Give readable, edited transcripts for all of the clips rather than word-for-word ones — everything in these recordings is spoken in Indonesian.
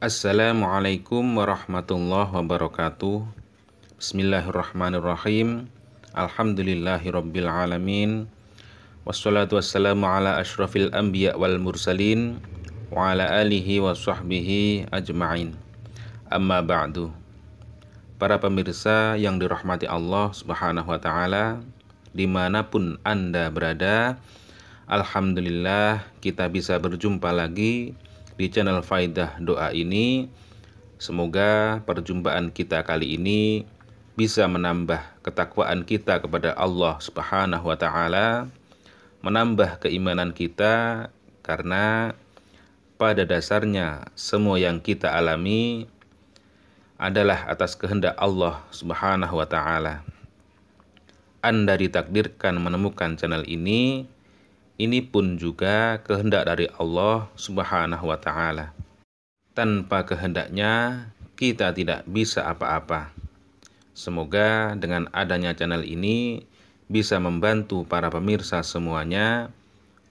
Assalamualaikum warahmatullahi wabarakatuh. Bismillahirrahmanirrahim. Alhamdulillahirabbil alamin. Wassalatu wassalamu ala asyrafil anbiya wal mursalin wa ala alihi wa sahbihi ajma'in. Amma ba'du. Para pemirsa yang dirahmati Allah Subhanahu wa taala, dimanapun Anda berada, alhamdulillah kita bisa berjumpa lagi di channel Faidah Doa ini. Semoga perjumpaan kita kali ini bisa menambah ketakwaan kita kepada Allah Subhanahu wa taala, menambah keimanan kita, karena pada dasarnya semua yang kita alami adalah atas kehendak Allah Subhanahu wa taala. Anda ditakdirkan menemukan channel ini pun juga kehendak dari Allah Subhanahu wa taala. Tanpa kehendaknya kita tidak bisa apa-apa. Semoga dengan adanya channel ini bisa membantu para pemirsa semuanya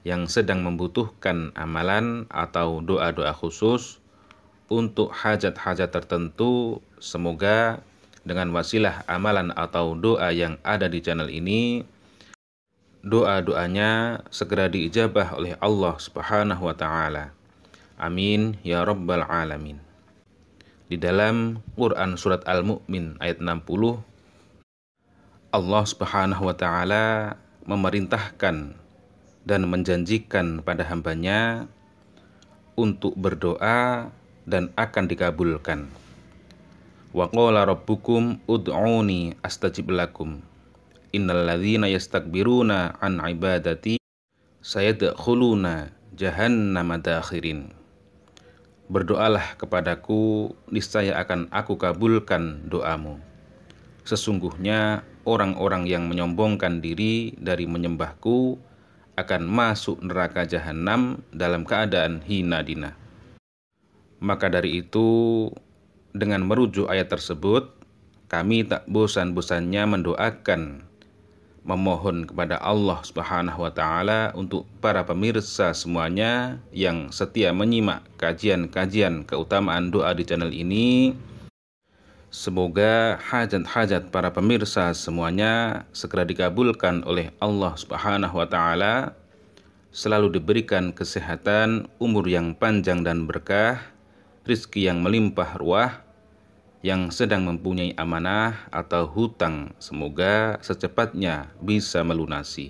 yang sedang membutuhkan amalan atau doa-doa khusus untuk hajat-hajat tertentu. Semoga dengan wasilah amalan atau doa yang ada di channel ini, doa-doanya segera diijabah oleh Allah Subhanahu wa taala. Amin ya rabbal alamin. Di dalam Quran surat Al-Mu'min ayat 60, Allah Subhanahu wa taala memerintahkan dan menjanjikan pada hambanya untuk berdoa dan akan dikabulkan. Wa qala rabbukum ud'uni astajib lakum. Innal ladzina yastakbiruna an ibadati sayadkhuluna jahannama dakhirin. Berdoalah kepadaku, niscaya akan aku kabulkan doamu. Sesungguhnya orang-orang yang menyombongkan diri dari menyembahku akan masuk neraka jahanam dalam keadaan hina dina. Maka dari itu, dengan merujuk ayat tersebut, kami tak bosan-bosannya mendoakan, memohon kepada Allah Subhanahu wa taala untuk para pemirsa semuanya yang setia menyimak kajian-kajian keutamaan doa di channel ini. Semoga hajat-hajat para pemirsa semuanya segera dikabulkan oleh Allah Subhanahu wa taala, selalu diberikan kesehatan, umur yang panjang dan berkah, rizki yang melimpah ruah. Yang sedang mempunyai amanah atau hutang, semoga secepatnya bisa melunasi.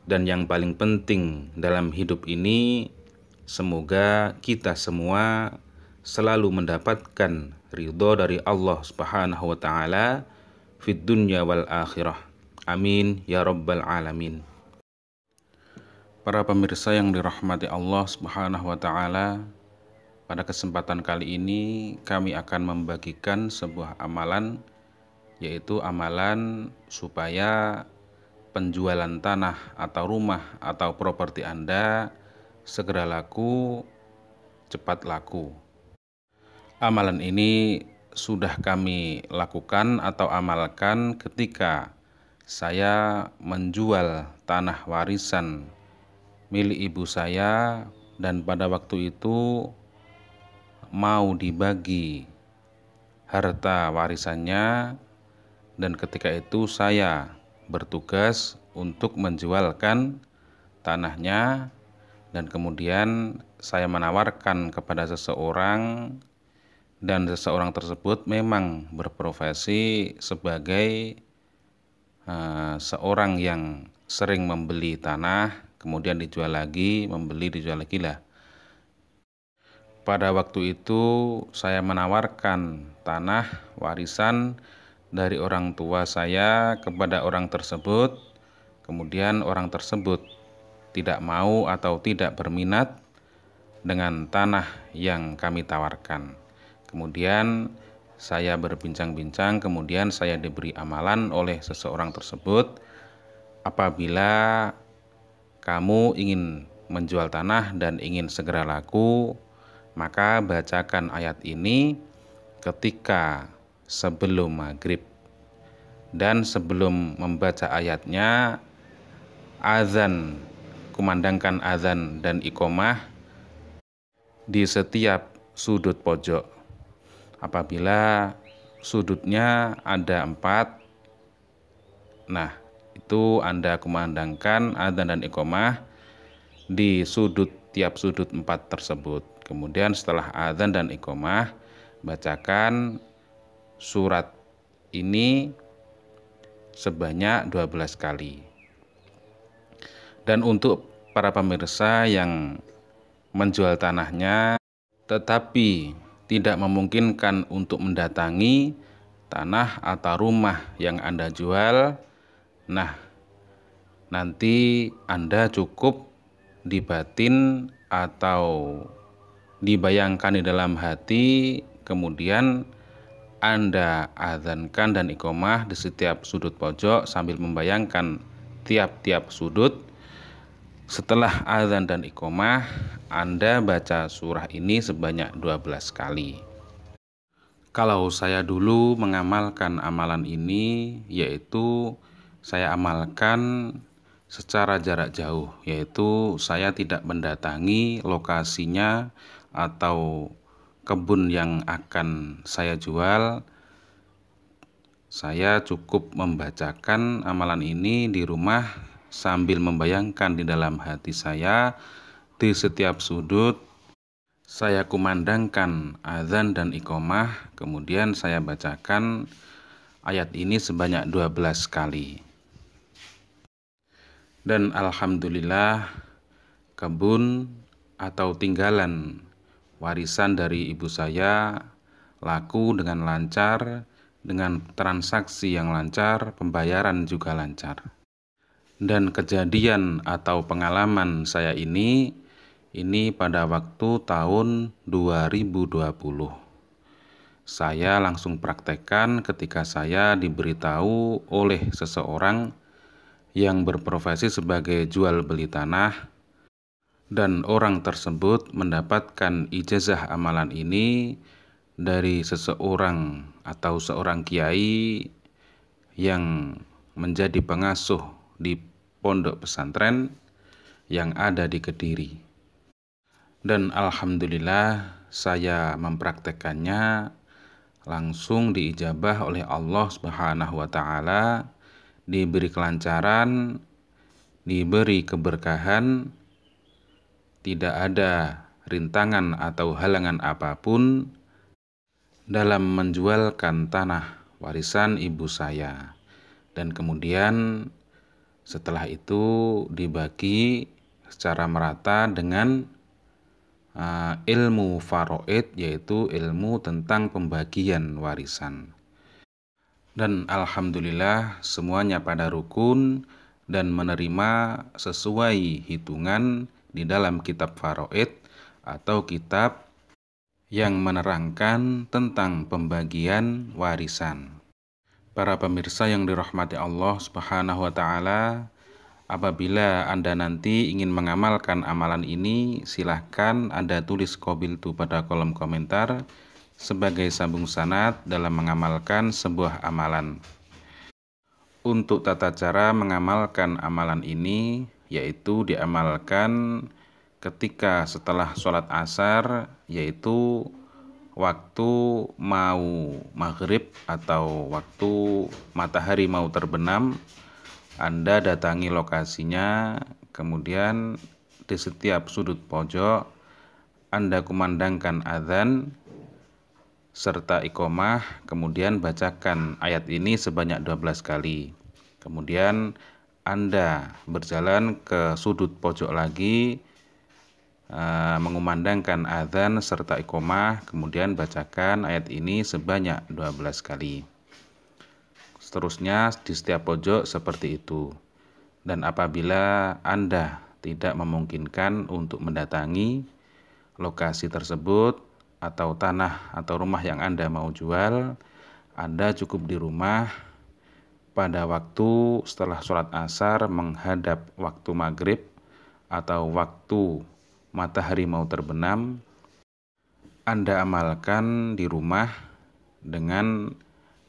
Dan yang paling penting dalam hidup ini, semoga kita semua selalu mendapatkan ridho dari Allah Subhanahu wa taala fid dunya wal akhirah. Amin ya rabbal alamin. Para pemirsa yang dirahmati Allah Subhanahu wa taala, pada kesempatan kali ini kami akan membagikan sebuah amalan, yaitu amalan supaya penjualan tanah atau rumah atau properti Anda segera laku, cepat laku. Amalan ini sudah kami lakukan atau amalkan ketika saya menjual tanah warisan milik ibu saya, dan pada waktu itu mau dibagi harta warisannya, dan ketika itu saya bertugas untuk menjualkan tanahnya, dan kemudian saya menawarkan kepada seseorang, dan seseorang tersebut memang berprofesi sebagai seorang yang sering membeli tanah kemudian dijual lagi, membeli dijual lagi lah. Pada waktu itu saya menawarkan tanah warisan dari orang tua saya kepada orang tersebut. Kemudian orang tersebut tidak mau atau tidak berminat dengan tanah yang kami tawarkan. Kemudian saya berbincang-bincang, kemudian saya diberi amalan oleh seseorang tersebut, apabila kamu ingin menjual tanah dan ingin segera laku, maka bacakan ayat ini ketika sebelum maghrib. Dan sebelum membaca ayatnya, kumandangkan azan dan iqomah di setiap sudut pojok. Apabila sudutnya ada 4, nah itu Anda kumandangkan adzan dan iqomah di tiap sudut 4 tersebut. Kemudian setelah adzan dan iqomah, bacakan surat ini sebanyak 12 kali. Dan untuk para pemirsa yang menjual tanahnya tetapi tidak memungkinkan untuk mendatangi tanah atau rumah yang Anda jual, nah nanti Anda cukup dibatin atau dibayangkan di dalam hati, kemudian Anda adzankan dan iqomah di setiap sudut pojok sambil membayangkan tiap-tiap sudut. Setelah adzan dan iqomah, Anda baca surah ini sebanyak 12 kali. Kalau saya dulu mengamalkan amalan ini, yaitu saya amalkan secara jarak jauh, yaitu saya tidak mendatangi lokasinya atau kebun yang akan saya jual. Saya cukup membacakan amalan ini di rumah sambil membayangkan di dalam hati saya di setiap sudut saya kumandangkan adzan dan iqomah, kemudian saya bacakan ayat ini sebanyak 12 kali. Dan alhamdulillah, kebun atau tinggalan warisan dari ibu saya laku dengan lancar, dengan transaksi yang lancar, pembayaran juga lancar. Dan kejadian atau pengalaman saya ini pada waktu tahun 2020. Saya langsung praktekkan ketika saya diberitahu oleh seseorang yang berprofesi sebagai jual beli tanah, dan orang tersebut mendapatkan ijazah amalan ini dari seseorang atau seorang kiai yang menjadi pengasuh di pondok pesantren yang ada di Kediri. Dan alhamdulillah saya mempraktekannya, langsung diijabah oleh Allah Subhanahu wa taala, diberi kelancaran, diberi keberkahan, tidak ada rintangan atau halangan apapun dalam menjualkan tanah warisan ibu saya. Dan kemudian setelah itu dibagi secara merata dengan ilmu faraid, yaitu ilmu tentang pembagian warisan. Dan alhamdulillah semuanya pada rukun dan menerima sesuai hitungan di dalam kitab faraid atau kitab yang menerangkan tentang pembagian warisan. Para pemirsa yang dirahmati Allah Subhanahu wa taala, apabila Anda nanti ingin mengamalkan amalan ini, silahkan Anda tulis qabiltu pada kolom komentar sebagai sambung sanad dalam mengamalkan sebuah amalan. Untuk tata cara mengamalkan amalan ini, yaitu diamalkan ketika setelah sholat asar, yaitu waktu mau maghrib atau waktu matahari mau terbenam. Anda datangi lokasinya, kemudian di setiap sudut pojok Anda kumandangkan adzan serta iqomah, kemudian bacakan ayat ini sebanyak 12 kali. Kemudian Anda berjalan ke sudut pojok lagi, mengumandangkan adzan serta iqomah, kemudian bacakan ayat ini sebanyak 12 kali. Seterusnya di setiap pojok seperti itu. Dan apabila Anda tidak memungkinkan untuk mendatangi lokasi tersebut atau tanah atau rumah yang Anda mau jual, Anda cukup di rumah pada waktu setelah sholat asar menghadap waktu maghrib atau waktu matahari mau terbenam. Anda amalkan di rumah dengan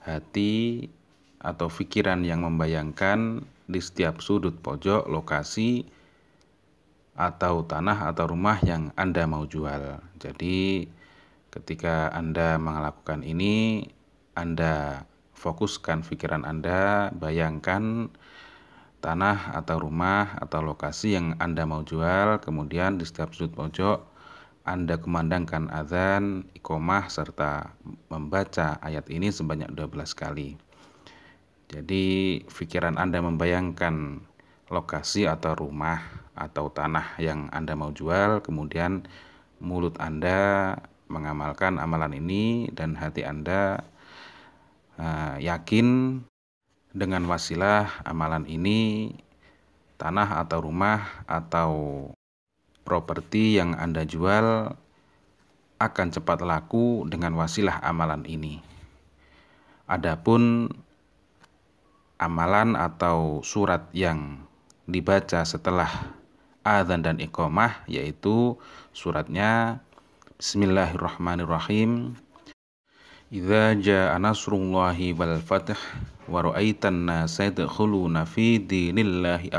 hati atau pikiran yang membayangkan di setiap sudut pojok lokasi atau tanah atau rumah yang Anda mau jual. Jadi Ketika Anda melakukan ini, Anda fokuskan pikiran Anda, bayangkan tanah atau rumah atau lokasi yang Anda mau jual, kemudian di setiap sudut pojok Anda kumandangkan azan, iqomah, serta membaca ayat ini sebanyak 12 kali. Jadi pikiran Anda membayangkan lokasi atau rumah atau tanah yang Anda mau jual, kemudian mulut Anda mengamalkan amalan ini dan hati Anda yakin dengan wasilah amalan ini tanah atau rumah atau properti yang Anda jual akan cepat laku dengan wasilah amalan ini. Adapun amalan atau surat yang dibaca setelah adzan dan iqomah, yaitu suratnya Bismillahirrahmanirrahim. Idza jaa nasrullahi wal fath wa ra'aitan nasa yadkhuluna fi dinillahi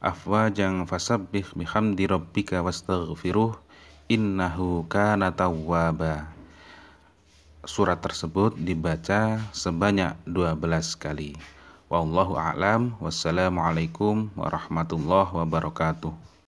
afwajan fasabbih bihamdi rabbika wastaghfiruh innahu kana tawwaba. Surat tersebut dibaca sebanyak 12 kali. Wallahu a'lam. Wassalamualaikum warahmatullahi wabarakatuh.